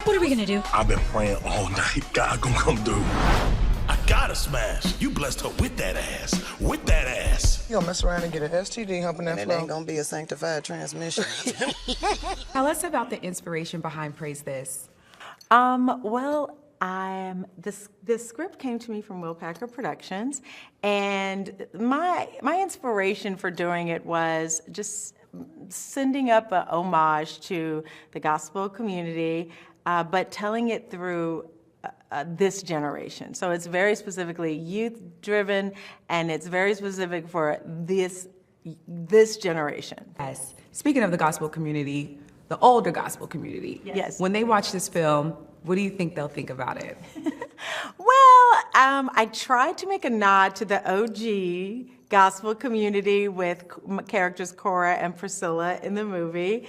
What are we gonna do? I've been praying all night. God gonna come through. I gotta smash. You blessed her with that ass. With that ass. You gonna mess around and get an STD humping that And it floor? ain't gonna be a sanctified transmission. Tell us about the inspiration behind Praise This. Well, this script came to me from Will Packer Productions, and my inspiration for doing it was just sending up a homage to the gospel community, but telling it through this generation. So it's very specifically youth-driven, and it's very specific for this generation. Yes. Speaking of the gospel community, the older gospel community. Yes. When they watch this film, what do you think they'll think about it? Well, I tried to make a nod to the OG gospel community with characters Cora and Priscilla in the movie.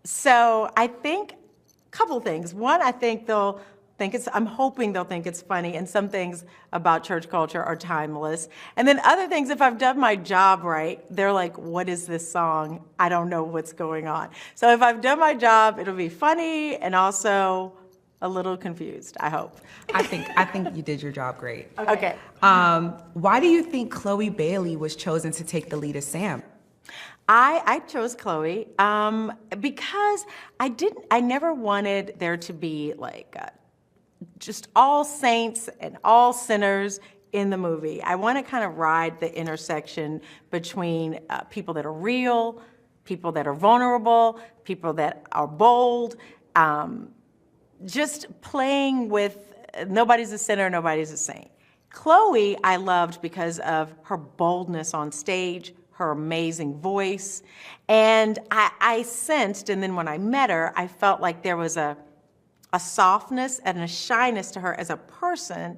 So I think a couple things. One, I think I'm hoping they'll think it's funny, and some things about church culture are timeless. And then other things, if I've done my job right, they're like, what is this song? I don't know what's going on. So if I've done my job, it'll be funny and also a little confused, I hope. I think you did your job great. Okay. Why do you think Chloe Bailey was chosen to take the lead as Sam? I chose Chloe because I never wanted there to be like just all saints and all sinners in the movie. I want to kind of ride the intersection between people that are real, people that are vulnerable, people that are bold, just playing with nobody's a sinner, nobody's a saint. Chloe I loved because of her boldness on stage, her amazing voice, and I sensed, and then when I met her, I felt like there was a softness and a shyness to her as a person,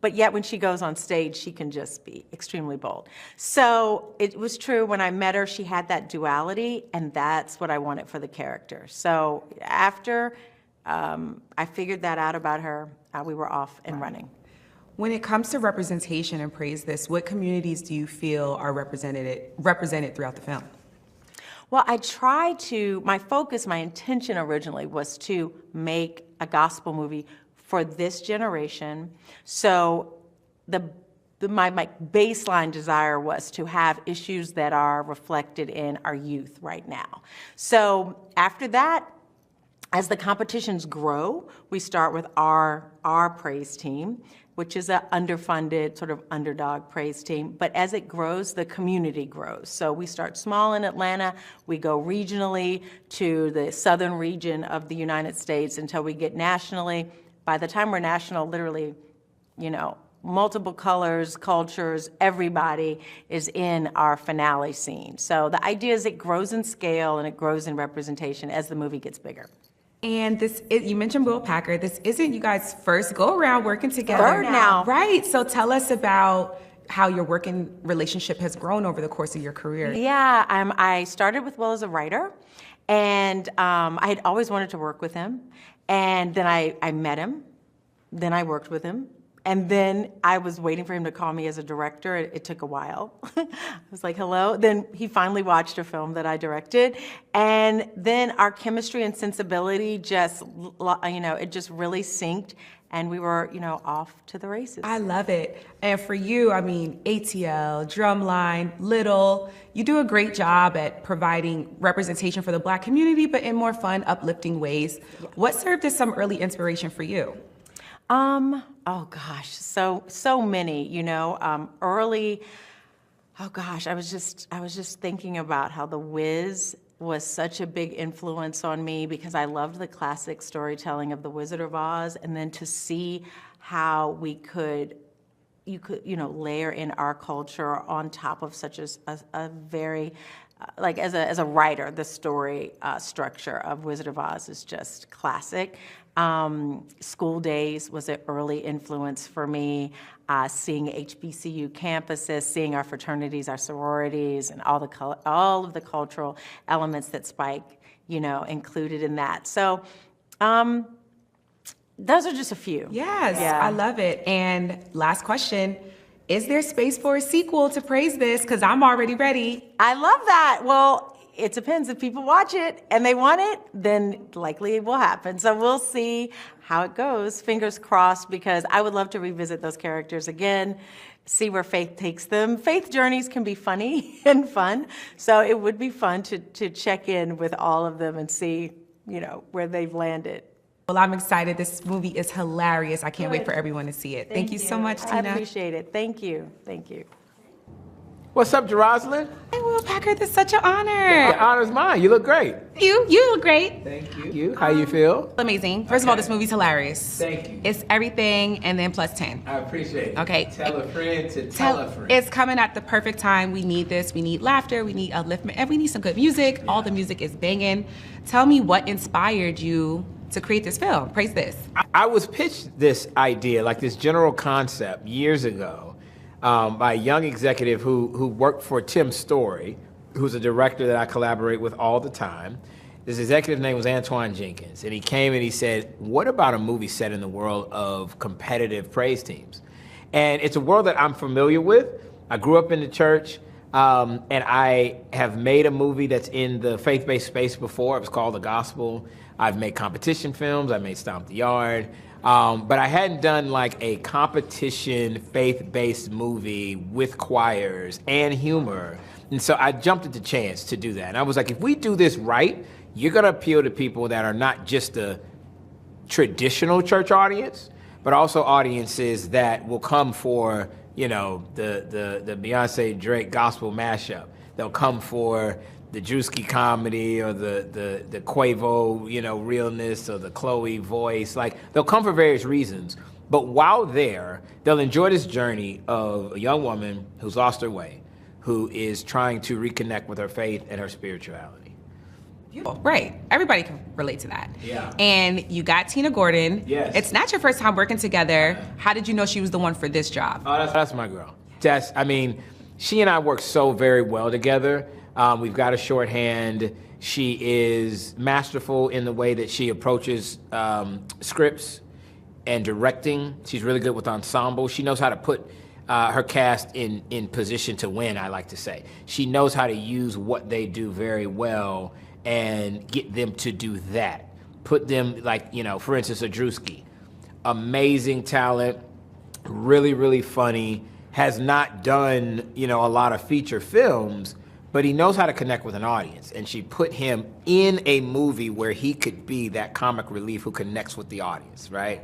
but yet when she goes on stage, she can just be extremely bold. So it was true when I met her, she had that duality, and that's what I wanted for the character. So after I figured that out about her, we were off and running. When it comes to representation and Praise This, what communities do you feel are represented throughout the film? Well, my focus, my intention originally was to make a gospel movie for this generation. So my baseline desire was to have issues that are reflected in our youth right now. So after that, as the competitions grow, we start with our praise team, which is an underfunded sort of underdog praise team. But as it grows, the community grows. So we start small in Atlanta, we go regionally to the southern region of the United States until we get nationally. By the time we're national, literally, multiple colors, cultures, everybody is in our finale scene. So the idea is it grows in scale and it grows in representation as the movie gets bigger. And you mentioned Will Packer. This isn't you guys' first go around working together. Third now. Right. So tell us about how your working relationship has grown over the course of your career. Yeah, I started with Will as a writer, and I had always wanted to work with him. And then I met him, then I worked with him, and then I was waiting for him to call me as a director. It took a while. I was like, hello. Then he finally watched a film that I directed. And then our chemistry and sensibility it just really synced. And we were, off to the races. I love it. And for you, ATL, Drumline, Little, you do a great job at providing representation for the Black community, but in more fun, uplifting ways. Yeah. What served as some early inspiration for you? Oh gosh, so many, early, oh gosh, I was just thinking about how The Wiz was such a big influence on me because I loved the classic storytelling of The Wizard of Oz, and then to see how you could layer in our culture on top of such a very, as a writer, the story structure of Wizard of Oz is just classic. School Days was an early influence for me, seeing HBCU campuses, seeing our fraternities, our sororities, and all of the cultural elements that Spike, included in that. So those are just a few. Yes, yeah. I love it. And last question, is there space for a sequel to Praise This? Because I'm already ready. I love that. Well, it depends. If people watch it and they want it, then likely it will happen. So we'll see how it goes. Fingers crossed, because I would love to revisit those characters again, see where faith takes them. Faith journeys can be funny and fun. So it would be fun to check in with all of them and see, where they've landed. Well, I'm excited. This movie is hilarious. I can't wait for everyone to see it. Thank you so much, Tina. I appreciate it. Thank you. Thank you. What's up, Jeroslyn? Hey, Will Packer, this is such an honor. The honor's mine. You look great. You look great. Thank you. How you feel? Amazing. First of all, this movie's hilarious. Thank you. It's everything and then plus 10. I appreciate it. Okay. Tell a friend to tell a friend. It's coming at the perfect time. We need this. We need laughter. We need upliftment. And we need some good music. All the music is banging. Tell me what inspired you to create this film. Praise this. I was pitched this idea, like this general concept, years ago by a young executive who worked for Tim Story, who's a director that I collaborate with all the time. This executive's name was Antoine Jenkins, and he came and he said, what about a movie set in the world of competitive praise teams? And it's a world that I'm familiar with. I grew up in the church, and I have made a movie that's in the faith-based space before. It was called The Gospel. I've made competition films. I made Stomp the Yard. But I hadn't done like a competition faith-based movie with choirs and humor. And so I jumped at the chance to do that. And I was like, if we do this right, you're gonna appeal to people that are not just a traditional church audience, but also audiences that will come for, the Beyonce Drake gospel mashup. They'll come for the Drewski comedy or the Quavo, realness, or the Chloe voice. Like, they'll come for various reasons. But while there, they'll enjoy this journey of a young woman who's lost her way, who is trying to reconnect with her faith and her spirituality. Beautiful. Right. Everybody can relate to that. Yeah. And you got Tina Gordon. Yes. It's not your first time working together. How did you know she was the one for this job? Oh, that's my girl. She and I work so very well together. We've got a shorthand. She is masterful in the way that she approaches scripts and directing. She's really good with ensemble. She knows how to put her cast in position to win, I like to say. She knows how to use what they do very well and get them to do that. Put them, for instance, a Drewski. Amazing talent, really, really funny, has not done, a lot of feature films, but he knows how to connect with an audience. And she put him in a movie where he could be that comic relief who connects with the audience, right?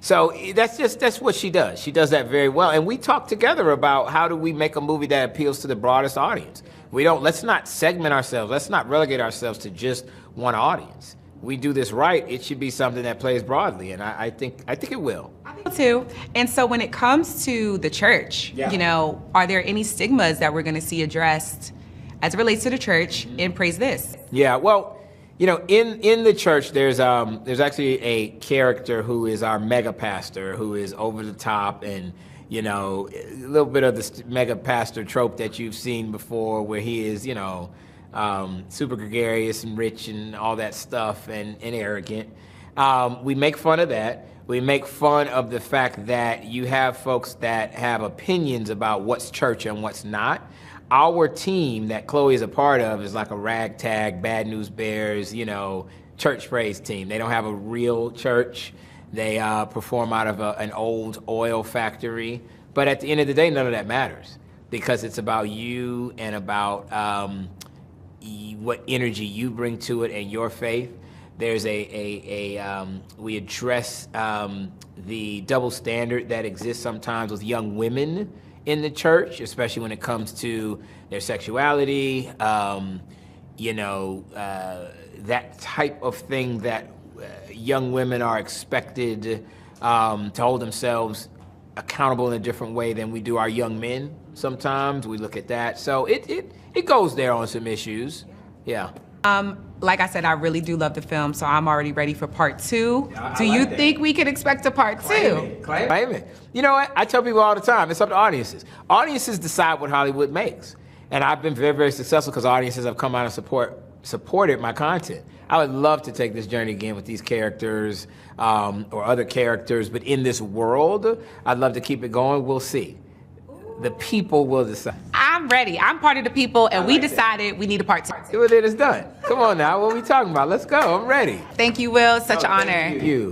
So that's what she does. She does that very well. And we talk together about how do we make a movie that appeals to the broadest audience. Let's not segment ourselves. Let's not relegate ourselves to just one audience. We do this right, it should be something that plays broadly. And I think it will. I think too. And so when it comes to the church, are there any stigmas that we're going to see addressed as it relates to the church in Praise This? Yeah, well, in the church, there's actually a character who is our mega pastor, who is over the top and, a little bit of the mega pastor trope that you've seen before, where he is, super gregarious and rich and all that stuff and arrogant. We make fun of that. We make fun of the fact that you have folks that have opinions about what's church and what's not. Our team that Chloe is a part of is like a ragtag, Bad News Bears, church praise team. They don't have a real church. They perform out of an old oil factory. But at the end of the day, none of that matters, because it's about you and about what energy you bring to it and your faith. There's we address the double standard that exists sometimes with young women in the church, especially when it comes to their sexuality, that type of thing that young women are expected to hold themselves accountable in a different way than we do our young men sometimes. We look at that. So it goes there on some issues. Yeah. Like I said, I really do love the film, so I'm already ready for part 2. I Do you like that. think we could expect a part 2? Claim it. You know what? I tell people all the time, it's up to audiences. Audiences decide what Hollywood makes. And I've been very, very successful because audiences have come out and supported my content. I would love to take this journey again with these characters or other characters, but in this world, I'd love to keep it going. We'll see. The people will decide. I'm I'm ready. I'm part of the people, and we decided we need a part 2. Well, then it's done. Come on now. What are we talking about? Let's go. I'm ready. Thank you, Will. Such an honor. Thank you.